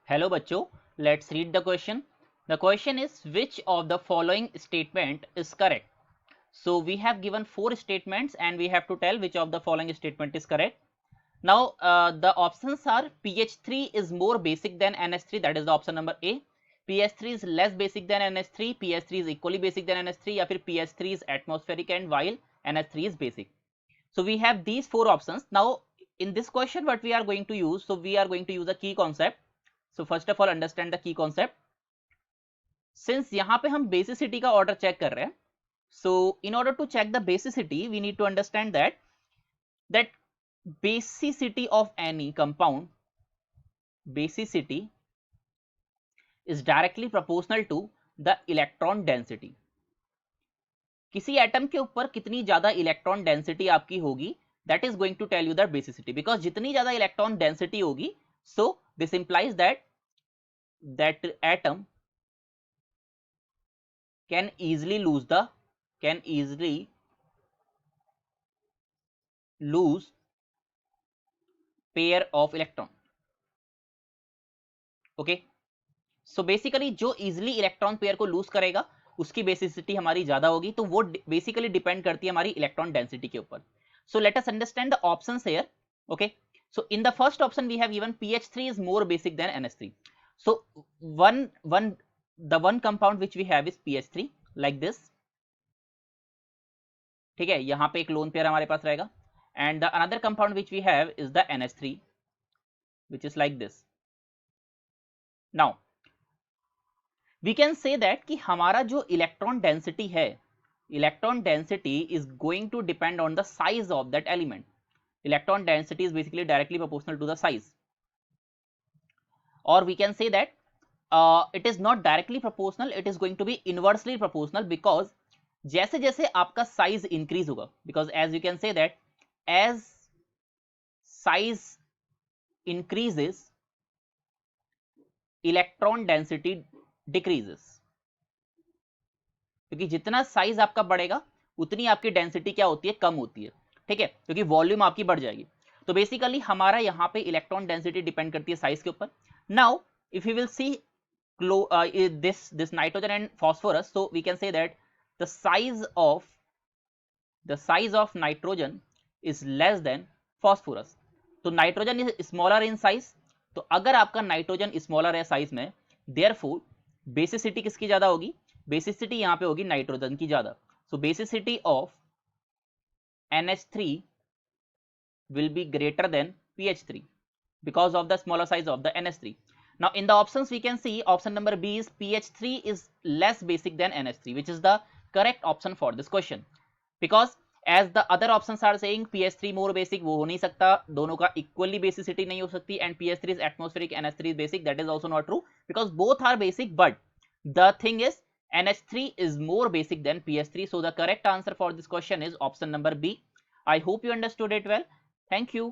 Hello बच्चों, let's read the question. The question is which of the following statement is correct? So we have given 4 statements and we have to tell which of the following statement is correct. Now the options are pH3 is more basic than NH3, that is the option number A. pH3 is less basic than NH3, pH3 is equally basic than NH3 या फिर pH3 is atmospheric and while NH3 is basic. So we have these 4 options. Now in this question what we are going to use, so we are going to use a key concept. So first of all understand the key concept. Since यहाँ पे हम basicity का order check कर रहे हैं, so in order to check the basicity we need to understand that basicity of any compound, basicity is directly proportional to the electron density. किसी atom के ऊपर कितनी ज्यादा इलेक्ट्रॉन डेंसिटी आपकी होगी, that is going to tell you the basicity, because जितनी ज्यादा electron density होगी, so this implies that atom can easily lose pair of electron. Okay, so basically जो इजिली इलेक्ट्रॉन पेयर को लूज करेगा उसकी basicity हमारी ज्यादा होगी, तो वो बेसिकली डिपेंड करती है हमारी इलेक्ट्रॉन डेंसिटी के ऊपर. So let us understand the options here. Okay, so in the first option we have given pH3 is more basic than NH3. So the one compound which we have is pH3 like this. ठीक है, यहाँ पे एक lone pair हमारे पास रहेगा, and the another compound which we have is the NH3 which is like this. Now we can say that कि हमारा जो इलेक्ट्रॉन डेंसिटी है, electron density is going to depend on the size of that element. Electron density is basically directly proportional to the size, और we can say that it is not directly proportional, it is going to be inversely proportional, because जैसे जैसे आपका size increase होगा, because as you can say that as size increases electron density decreases. क्योंकि जितना size आपका बढ़ेगा उतनी आपकी डेंसिटी क्या होती है, कम होती है. ठीक है, क्योंकि वॉल्यूम आपकी बढ़ जाएगी. तो बेसिकली हमारा यहाँ पे इलेक्ट्रॉन डेंसिटी डिपेंड करती है साइज के ऊपर. Now if you will see this nitrogen and phosphorus, so we can say that the size of nitrogen is less than phosphorus. तो nitrogen is smaller in size, तो अगर आपका nitrogen smaller है size में, therefore basicity किसकी ज्यादा होगी, basicity यहाँ पे होगी नाइट्रोजन की ज्यादा. So basicity of NH3 will be greater than pH3 because of the smaller size of the NH3. Now in the options we can see option number B is pH3 is less basic than NH3, which is the correct option for this question, because as the other options are saying pH3 more basic, वो हो नहीं सकता, दोनों का equally basicity नहीं हो सकती, and pH3 is atmospheric, NH3 is basic, that is also not true, because both are basic, but the thing is NH3 is more basic than pH3. So the correct answer for this question is option number B. I hope you understood it well. Thank you.